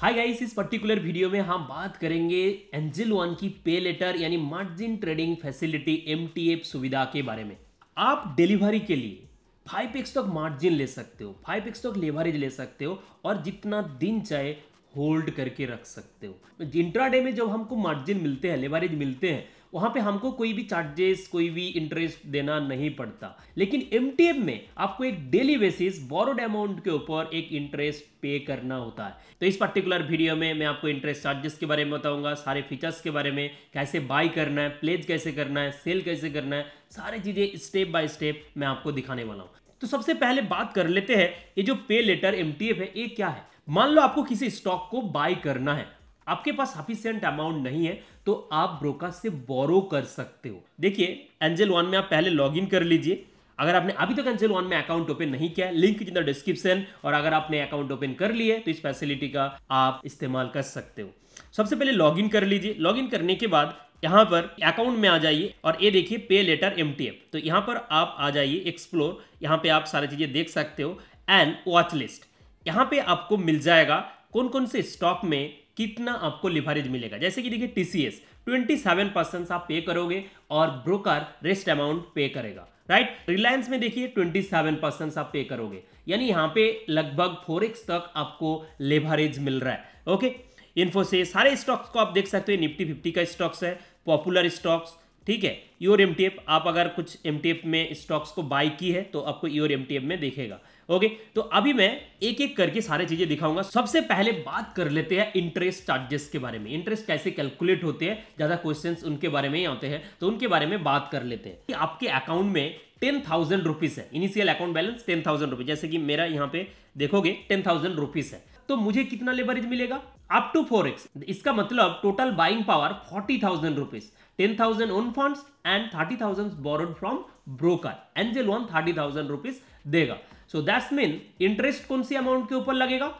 Hi guys, इस particular video में हम बात करेंगे एंजल वन की पे लेटर यानी मार्जिन ट्रेडिंग फैसिलिटी एमटीएफ सुविधा के बारे में। आप डिलीवरी के लिए 5x तक मार्जिन ले सकते हो, 5x तक लेवरेज ले सकते हो और जितना दिन चाहे होल्ड करके रख सकते हो। इंट्राडे में जब हमको मार्जिन मिलते हैं, लेवरेज मिलते हैं, वहां पे हमको कोई भी चार्जेस, कोई भी इंटरेस्ट देना नहीं पड़ता। लेकिन एमटीएफ में आपको एक डेली बेसिस बोरोड अमाउंट के ऊपर एक इंटरेस्ट पे करना होता है। तो इस पर्टिकुलर वीडियो में मैं आपको इंटरेस्ट चार्जेस के बारे में बताऊंगा, सारे फीचर्स के बारे में, कैसे बाय करना है, प्लेज कैसे करना है, सेल कैसे करना है, सारी चीजें स्टेप बाय स्टेप मैं आपको दिखाने वाला हूं। तो सबसे पहले बात कर लेते हैं, ये जो पे लेटर एमटीएफ है ये क्या है। मान लो आपको किसी स्टॉक को बाय करना है, आपके पास सफिशिएंट अमाउंट नहीं है तो आप ब्रोकर से बोरो कर सकते हो। देखिए, एंजल वन में आप पहले लॉगिन कर लीजिए। अगर आपने अभी तक एंजल वन में अकाउंट ओपन नहीं किया है, लिंक इन द डिस्क्रिप्शन, और अगर आपने अकाउंट ओपन कर लिए तो इस फैसिलिटी का आप इस्तेमाल कर सकते हो। सबसे पहले लॉगिन कर लीजिए। लॉगिन करने के बाद यहाँ पर अकाउंट में आ जाइए और ये देखिए पे लेटर एमटीएफ। तो यहाँ पर आप आ जाइए एक्सप्लोर, यहाँ पे आप सारी चीजें देख सकते हो एंड वॉच लिस्ट। यहाँ पे आपको मिल जाएगा कौन कौन से स्टॉक में कितना आपको लिवरेज मिलेगा। जैसे कि देखिए टीसीएस 27% आप पे करोगे और ब्रोकर रेस्ट अमाउंट पे करेगा, राइट। रिलायंस में देखिए 27% आप पे करोगे, यानी यहाँ पे लगभग 4x तक आपको लिवरेज मिल रहा है। ओके, इन्फोसिस, सारे स्टॉक्स को आप देख सकते हो। निफ्टी 50 का स्टॉक्स है, पॉपुलर स्टॉक्स, ठीक है। योर एमटीएफ, आप अगर कुछ एमटीएफ में स्टॉक्स को बाय की है तो आपको योर एमटीएफ में देखेगा। ओके, तो अभी मैं एक एक करके सारी चीजें दिखाऊंगा। सबसे पहले बात कर लेते हैं इंटरेस्ट चार्जेस के बारे में। इंटरेस्ट कैसे कैलकुलेट होते हैं, ज्यादा क्वेश्चंस उनके बारे में ही आते हैं तो उनके बारे में बात कर लेते हैं। कि आपके अकाउंट में 10,000 रुपीज है, इनिशियल अकाउंट बैलेंस 10,000 रुपीज, जैसे कि मेरा यहाँ पे देखोगे 10,000 रुपीज है, तो मुझे कितना लेवरेज मिलेगा अप टू 4x। इसका मतलब total buying power 40,000 rupees, 10,000 own funds and 30,000 borrowed from broker. Angel One 30,000 rupees देगा। सो दैट्स मीन इंटरेस्ट कौन सी अमाउंट के ऊपर लगेगा,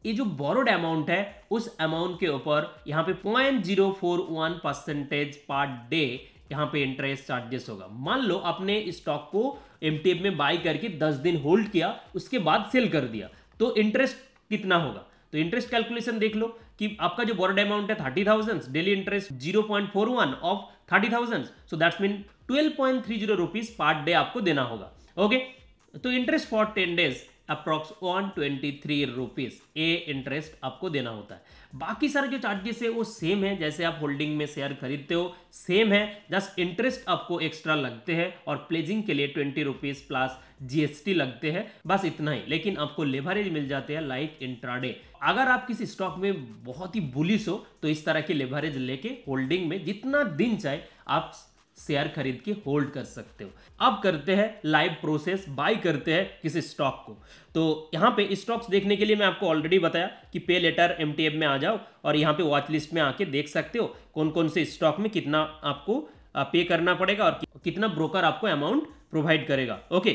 ये जो बोरोड अमाउंट है उस अमाउंट के ऊपर यहाँ पे 0.041% पर डे यहाँ पे इंटरेस्ट चार्जेस होगा। मान लो आपने स्टॉक को एमटीएफ में बाय करके 10 दिन होल्ड किया, उसके बाद सेल कर दिया, तो इंटरेस्ट कितना होगा। तो इंटरेस्ट कैलकुलेशन देख लो कि आपका जो बोरोड अमाउंट है 30,000, daily interest 0.41 of 30,000, so that's mean 12.30 rupees per day आपको देना होगा। ओके, तो interest for 10 days approx 123 rupees, ये इंटरेस्ट आपको देना होता है। बाकी सारे जो चार्जेस है वो सेम है, जैसे आप होल्डिंग में शेयर खरीदते हो सेम है, जस्ट इंटरेस्ट आपको एक्स्ट्रा लगते हैं और प्लेजिंग के लिए 20 रुपीज प्लस जीएसटी लगते हैं, बस इतना ही। लेकिन आपको लेवरेज मिल जाते हैं लाइक इंट्राडे। अगर आप किसी स्टॉक में बहुत ही बुलिश हो तो इस तरह के लेवरेज लेके होल्डिंग में जितना दिन चाहे आप शेयर खरीद के होल्ड कर सकते हो। अब करते हैं लाइव प्रोसेस, बाय करते हैं किसी स्टॉक को। तो यहाँ पे स्टॉक्स देखने के लिए मैं आपको ऑलरेडी बताया कि पे लेटर एमटीएफ में आ जाओ और यहाँ पे वॉच लिस्ट में आके देख सकते हो कौन कौन से स्टॉक में कितना आपको पे करना पड़ेगा और कितना ब्रोकर आपको अमाउंट प्रोवाइड करेगा। ओके,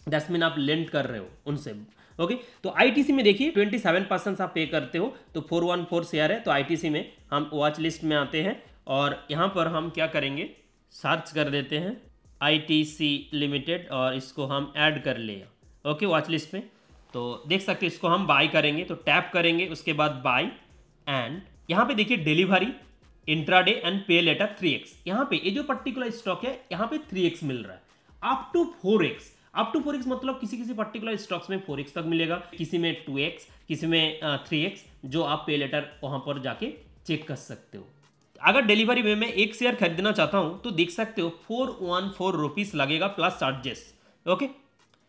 दैट्स मीन आप लेंड कर रहे हो उनसे। ओके, तो आईटीसी में देखिए 27% आप पे करते हो, तो 414 शेयर है। तो आईटीसी में हम वॉच लिस्ट में आते हैं और यहाँ पर हम क्या करेंगे, सर्च कर देते हैं आईटीसी लिमिटेड और इसको हम ऐड कर लिया। ओके, वॉच लिस्ट में तो देख सकते हैं, इसको हम बाय करेंगे तो टैप करेंगे, उसके बाद बाय एंड यहाँ पे देखिए डिलीवरी, इंट्राडे एंड पे लेटर 3x। यहाँ पे ये जो पर्टिकुलर स्टॉक है यहाँ पे 3x मिल रहा है, up to 4x। Up to 4x मतलब किसी किसी पर्टिकुलर स्टॉक्स में 4x तक मिलेगा, किसी में 2x, किसी में 3x, जो आप पे लेटर वहां पर जाके चेक कर सकते हो। अगर डिलीवरी में मैं एक शेयर खरीदना चाहता हूं तो देख सकते हो 414 रुपीज लगेगा प्लस चार्जेस। ओके,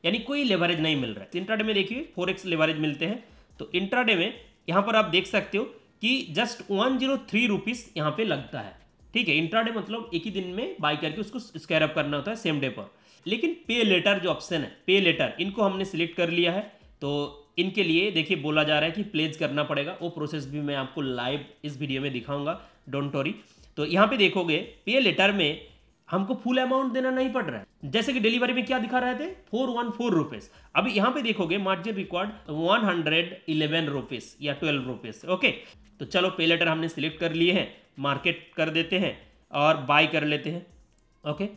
यानी कोई लेवरेज नहीं मिल रहा है। इंट्राडे में देखिए 4x लेवरेज मिलते हैं। तो इंट्राडे में यहां पर आप देख सकते हो कि जस्ट 103 रुपीज यहां पे लगता है, ठीक है। इंट्राडे मतलब एक ही दिन में बाय करके उसको स्क्वायर अप करना होता है सेम डे पर। लेकिन पे लेटर जो ऑप्शन है, पे लेटर, इनको हमने सिलेक्ट कर लिया है, तो इनके लिए देखिए बोला जा रहा है कि प्लेज करना पड़ेगा। वो प्रोसेस भी मैं आपको लाइव इस वीडियो में दिखाऊंगा, डोंट वरी। तो यहाँ पे देखोगे पे लेटर में हमको फुल अमाउंट देना नहीं पड़ रहा है, जैसे कि डिलीवरी में क्या दिखा रहे थे 414 रुपीज। अभी यहाँ पे देखोगे मार्जिन रिकॉर्ड 111 रुपीज या 12 रुपीज। ओके, तो चलो पे लेटर हमने सिलेक्ट कर लिए हैं, मार्केट कर देते हैं और बाय कर लेते हैं। Okay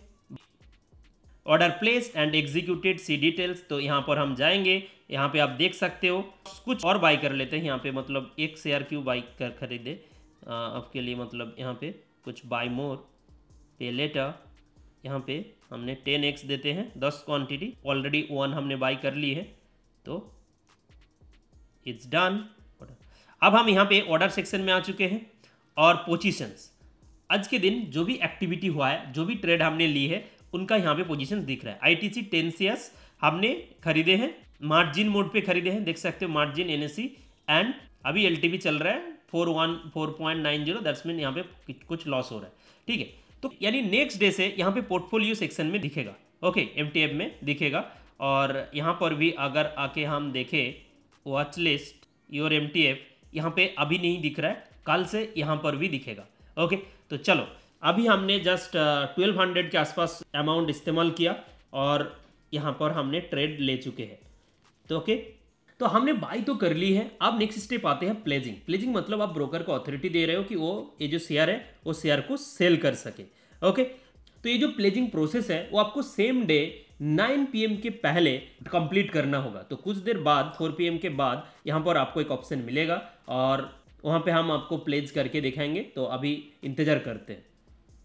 order place and executed, see details. तो यहाँ पर हम जाएंगे, यहाँ पे आप देख सकते हो कुछ और बाई कर लेते हैं यहाँ पे, मतलब एक शेयर क्यों बाई कर खरीदे आपके लिए, मतलब यहाँ पे कुछ बाई मोर पे लेटर, यहाँ पे हमने 10x देते हैं 10 क्वांटिटी, ऑलरेडी 1 हमने बाई कर ली है तो इट्स डन। अब हम यहाँ पे ऑर्डर सेक्शन में आ चुके हैं और पोजीशंस, आज के दिन जो भी एक्टिविटी हुआ है, जो भी ट्रेड हमने ली है उनका यहाँ पे पोजीशंस दिख रहा है। आईटीसी 10 शेयर्स हमने खरीदे हैं, मार्जिन मोड पे खरीदे हैं, देख सकते हो मार्जिन एनएससी, एंड अभी एलटीवी चल रहा है 4.90, दैट्स मीन यहाँ पे कुछ लॉस हो रहा है, ठीक है। तो यानी नेक्स्ट डे से यहाँ पे पोर्टफोलियो सेक्शन में दिखेगा, ओके, एमटीएफ में दिखेगा। और यहाँ पर भी अगर आके हम देखें वॉच लिस्ट योर एमटीएफ, यहाँ पे अभी नहीं दिख रहा है, कल से यहाँ पर भी दिखेगा, ओके। तो चलो अभी हमने जस्ट 1200 के आसपास अमाउंट इस्तेमाल किया और यहाँ पर हमने ट्रेड ले चुके हैं, तो ओके। तो हमने बाई तो कर ली है, अब नेक्स्ट स्टेप आते हैं प्लेजिंग। प्लेजिंग मतलब आप ब्रोकर को अथॉरिटी दे रहे हो कि वो ये जो शेयर है वो शेयर को सेल कर सके, ओके। तो ये जो प्लेजिंग प्रोसेस है वो आपको सेम डे 9 PM के पहले कंप्लीट करना होगा। तो कुछ देर बाद 4 PM के बाद यहाँ पर आपको एक ऑप्शन मिलेगा और वहाँ पे हम आपको प्लेज करके दिखाएंगे, तो अभी इंतजार करते हैं।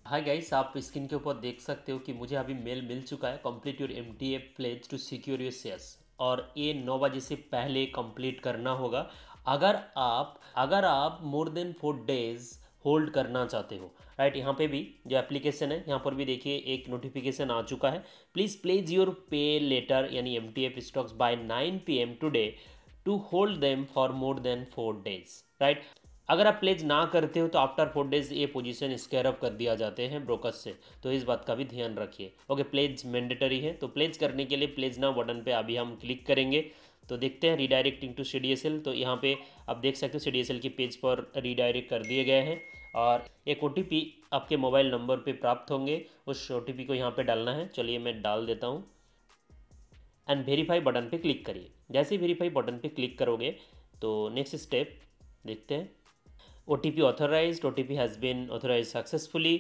हाय गाइस, आप स्क्रीन के ऊपर देख सकते हो कि मुझे अभी मेल मिल चुका है, complete your MTF pledge to secure your shares, और ये 9 बजे से पहले कंप्लीट करना होगा अगर आप मोर देन 4 डेज होल्ड करना चाहते हो, राइट। यहाँ पे भी जो एप्लीकेशन है यहाँ पर भी देखिए एक नोटिफिकेशन आ चुका है, please pledge your pay later यानी MTF stocks by 9 PM today to hold them for more than 4 days, right. अगर आप प्लेज ना करते हो तो आफ्टर 4 डेज ये पोजीशन स्क्वेयर अप कर दिया जाते हैं ब्रोकर्स से, तो इस बात का भी ध्यान रखिए, ओके। प्लेज मैंडेटरी है, तो प्लेज करने के लिए प्लेज नाउ बटन पे अभी हम क्लिक करेंगे, तो देखते हैं रीडायरेक्टिंग टू सीडीएसएल। तो यहाँ पे आप देख सकते हो सीडीएसएल के पेज पर रीडायरेक्ट कर दिए गए हैं और एक ओटीपी आपके मोबाइल नंबर पे प्राप्त होंगे, उस ओटीपी को यहाँ पे डालना है। चलिए मैं डाल देता हूँ एंड वेरीफाई बटन पे क्लिक करिए। जैसे ही वेरीफाई बटन पे क्लिक करोगे तो नेक्स्ट स्टेप देखते हैं, OTP authorised, OTP has been authorise successfully.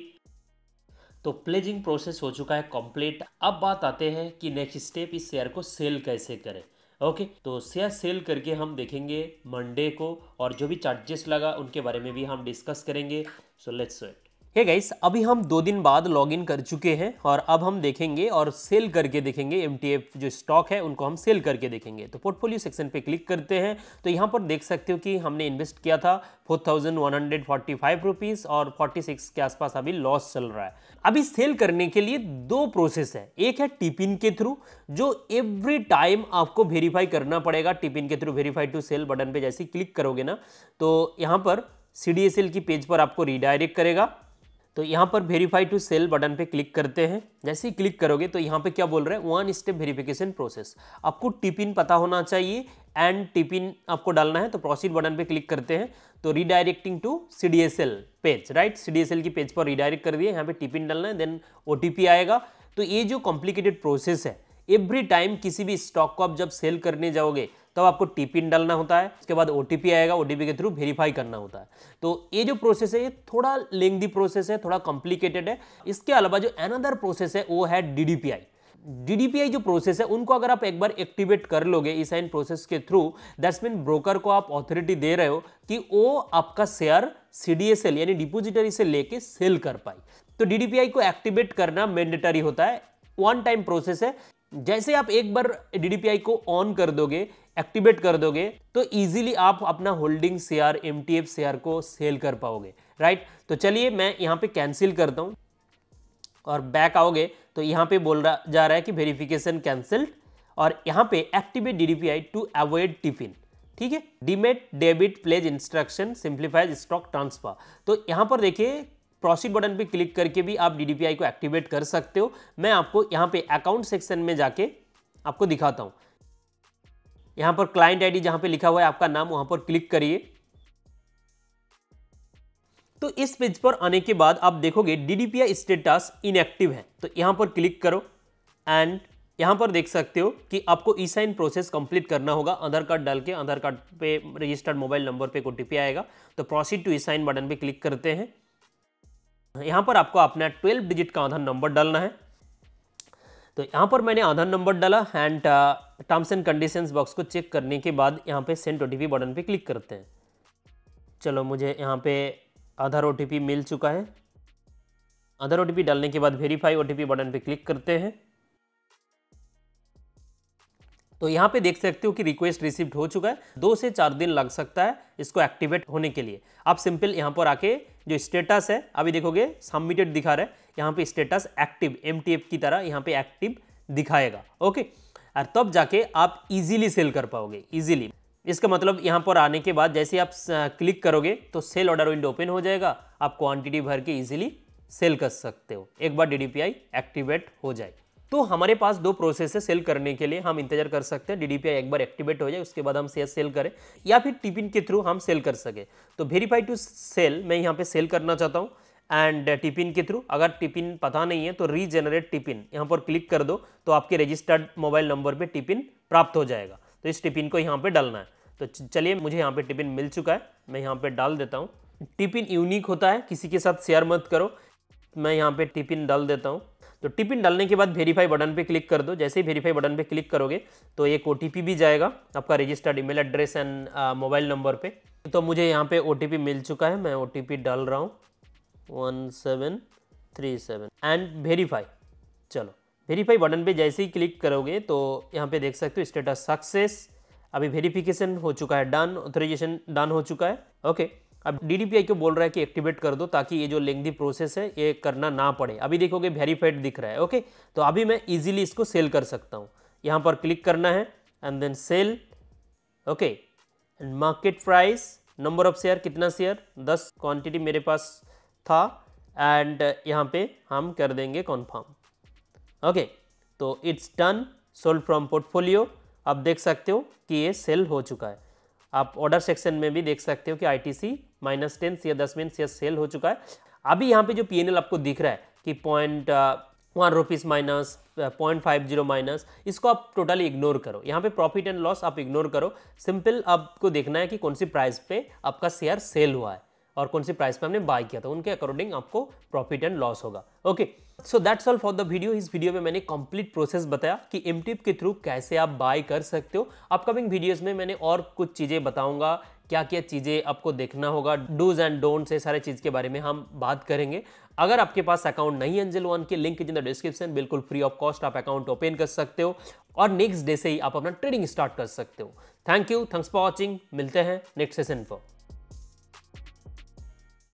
तो प्लेजिंग प्रोसेस हो चुका है कंप्लीट। अब बात आते हैं कि नेक्स्ट स्टेप इस शेयर को सेल कैसे करें, ओके। तो शेयर सेल करके हम देखेंगे मंडे को, और जो भी चार्जेस लगा उनके बारे में भी हम डिस्कस करेंगे। So let's wait. Hey guys, अभी हम 2 दिन बाद लॉगिन कर चुके हैं और अब हम देखेंगे और सेल करके देखेंगे, एमटीएफ जो स्टॉक है उनको हम सेल करके देखेंगे। तो पोर्टफोलियो सेक्शन पे क्लिक करते हैं, तो यहाँ पर देख सकते हो कि हमने इन्वेस्ट किया था 4145 और 46 के आसपास अभी लॉस चल रहा है। अभी सेल करने के लिए 2 प्रोसेस है, एक है टिपिन के थ्रू जो एवरी टाइम आपको वेरीफाई करना पड़ेगा। टिपिन के through verify to sell button पे जैसे ही क्लिक करोगे ना, तो यहाँ पर सीडीएसएल की पेज पर आपको रीडायरेक्ट करेगा। तो यहाँ पर वेरीफाई टू सेल बटन पे क्लिक करते हैं, जैसे ही क्लिक करोगे तो यहाँ पे क्या बोल रहा है, 1 स्टेप वेरिफिकेशन प्रोसेस। आपको टिपिन पता होना चाहिए एंड टिपिन आपको डालना है। तो प्रोसीड बटन पे क्लिक करते हैं, तो redirecting to CDSL page, right. CDSL की पेज पर रीडायरेक्ट कर दिए, यहाँ पे टिपिन डालना है, देन ओटीपी आएगा। तो ये जो कॉम्प्लिकेटेड प्रोसेस है, एवरी टाइम किसी भी स्टॉक को आप जब सेल करने जाओगे तब आपको टिपिन डालना होता है, उसके बाद ओटीपी आएगा, ओटीपी के थ्रू वेरीफाई करना होता है। तो ये जो प्रोसेस है ये थोड़ा लेंथी प्रोसेस है, थोड़ा कॉम्प्लिकेटेड है। इसके अलावा जो अनदर प्रोसेस है वो है डीडीपीआई। डीडीपीआई जो प्रोसेस है उनको अगर आप एक बार एक्टिवेट कर लोगे ई साइन प्रोसेस के थ्रू, दैट्स मीन ब्रोकर को आप अथॉरिटी दे रहे हो कि वो आपका शेयर सीडीएसएल यानी डिपोजिटरी से लेके सेल कर पाए। तो डीडीपीआई को एक्टिवेट करना मैंडेटरी होता है, 1 टाइम प्रोसेस है। जैसे आप एक बार डीडीपीआई को ऑन कर दोगे, एक्टिवेट कर दोगे, तो इजीली आप अपना होल्डिंग शेयर, एमटीएफ शेयर को सेल कर पाओगे, राइट। तो चलिए मैं यहाँ पे कैंसिल करता हूँ और बैक आओगे तो यहाँ पे बोल रहा जा रहा है कि वेरिफिकेशन कैंसिल्ड, और यहाँ पे activate DDPI to avoid TPIN, ठीक है। Demat debit pledge instruction simplifies stock transfer. तो यहाँ पर देखिए प्रोसीड बटन पे क्लिक करके भी आप डीडीपीआई को एक्टिवेट कर सकते हो। मैं आपको यहाँ पे अकाउंट सेक्शन में जाके आपको दिखाता हूँ। यहाँ पर क्लाइंट आईडी जहाँ पे लिखा हुआ है आपका नाम, वहाँ पर क्लिक करिए। तो इस पेज पर आने के बाद आप देखोगे डीडीपीआई स्टेटस इनएक्टिव है, तो यहाँ पर क्लिक करो एंड यहाँ पर देख सकते हो कि आपको ई साइन प्रोसेस कंप्लीट करना होगा। आधार कार्ड डाल के, आधार कार्ड पे रजिस्टर्ड मोबाइल नंबर पे ओटीपी आएगा। तो proceed to e sign button पे क्लिक करते हैं। यहाँ पर आपको अपना 12 डिजिट का आधार नंबर डालना है। तो यहाँ पर मैंने आधार नंबर डाला and terms and conditions box को चेक करने के बाद यहाँ पे सेंड OTP बटन पे क्लिक करते हैं। चलो मुझे यहाँ पे आधार OTP मिल चुका है। आधार OTP डालने के बाद वेरीफाई OTP बटन पे क्लिक करते हैं। तो यहाँ पे देख सकते हो कि रिक्वेस्ट रिसीव्ड हो चुका है। 2 से 4 दिन लग सकता है इसको एक्टिवेट होने के लिए। आप सिंपल यहाँ पर आके जो स्टेटस है अभी देखोगे सबमिटेड दिखा रहा है, यहाँ पे स्टेटस एक्टिव MTF की तरह यहाँ पे एक्टिव दिखाएगा। ओके, और तब जाके आप इजीली सेल कर पाओगे, इजीली। इसका मतलब यहाँ पर आने के बाद जैसे आप क्लिक करोगे तो सेल ऑर्डर विंडो ओपन हो जाएगा, आप क्वांटिटी भर के इजीली सेल कर सकते हो एक बार DDPI एक्टिवेट हो जाए। तो हमारे पास 2 प्रोसेस है सेल करने के लिए। हम इंतजार कर सकते हैं DDPI एक बार एक्टिवेट हो जाए, उसके बाद हम शेयर सेल करें, या फिर टिपिन के थ्रू हम सेल कर सके। तो वेरीफाई टू सेल मैं यहाँ पे सेल करना चाहता हूँ एंड टिपिन के थ्रू। अगर टिपिन पता नहीं है तो रीजेनरेट टिपिन यहाँ पर क्लिक कर दो तो आपके रजिस्टर्ड मोबाइल नंबर पर टिपिन प्राप्त हो जाएगा। तो इस टिपिन को यहाँ पर डालना है। तो चलिए मुझे यहाँ पे टिपिन मिल चुका है, मैं यहाँ पे डाल देता हूँ। टिपिन यूनिक होता है, किसी के साथ शेयर मत करो। मैं यहाँ पे टिपिन डाल देता हूँ। तो टिपिन डालने के बाद वेरीफाई बटन पे क्लिक कर दो। जैसे ही वेरीफाई बटन पे क्लिक करोगे तो एक OTP भी जाएगा आपका registered email address and mobile number पे। तो मुझे यहाँ पे OTP मिल चुका है, मैं OTP डाल रहा हूँ 1737 एंड वेरीफाई। चलो वेरीफाई बटन पे जैसे ही क्लिक करोगे तो यहाँ पे देख सकते हो स्टेटस सक्सेस, अभी वेरिफिकेशन हो चुका है, डन, ऑथराइजेशन डन हो चुका है। ओके, अब DDPI को बोल रहा है कि एक्टिवेट कर दो ताकि ये जो लेंथी प्रोसेस है ये करना ना पड़े। अभी देखोगे वेरीफाइड दिख रहा है। ओके, तो अभी मैं इजीली इसको सेल कर सकता हूँ। यहाँ पर क्लिक करना है and then sell. Okay, and market price, number of share, कितना शेयर 10 क्वांटिटी मेरे पास था एंड यहाँ पे हम कर देंगे कन्फर्म। ओके, तो it's done, sold from portfolio. आप देख सकते हो कि ये सेल हो चुका है। आप ऑर्डर सेक्शन में भी देख सकते हो कि ITC -10 share 10 minute share sell हो चुका है। अभी यहाँ पे जो PNL आपको दिख रहा है कि 0.1 रुपीज़ माइनस, 0.50 माइनस, इसको आप टोटली इग्नोर करो। यहाँ पे प्रॉफिट एंड लॉस आप इग्नोर करो। सिंपल आपको देखना है कि कौन सी प्राइस पे आपका शेयर सेल हुआ है और कौन सी प्राइस पे हमने बाय किया था, उनके अकॉर्डिंग आपको प्रॉफिट एंड लॉस होगा। Okay, so that's all for the video. इस वीडियो में मैंने कंप्लीट प्रोसेस बताया कि MTF के थ्रू कैसे आप बाय कर सकते हो। अपकमिंग वीडियोस में मैंने और कुछ चीज़ें बताऊंगा, क्या क्या चीज़ें आपको देखना होगा, डूज एंड डोंट्स, ये सारे चीज़ के बारे में हम बात करेंगे। अगर आपके पास अकाउंट नहीं है एंजल वन के, link is in the description, बिल्कुल फ्री ऑफ कॉस्ट आप अकाउंट ओपन कर सकते हो और नेक्स्ट डे से ही आप अपना ट्रेडिंग स्टार्ट कर सकते हो। Thank you, thanks for watching. मिलते हैं नेक्स्ट सेशन पर।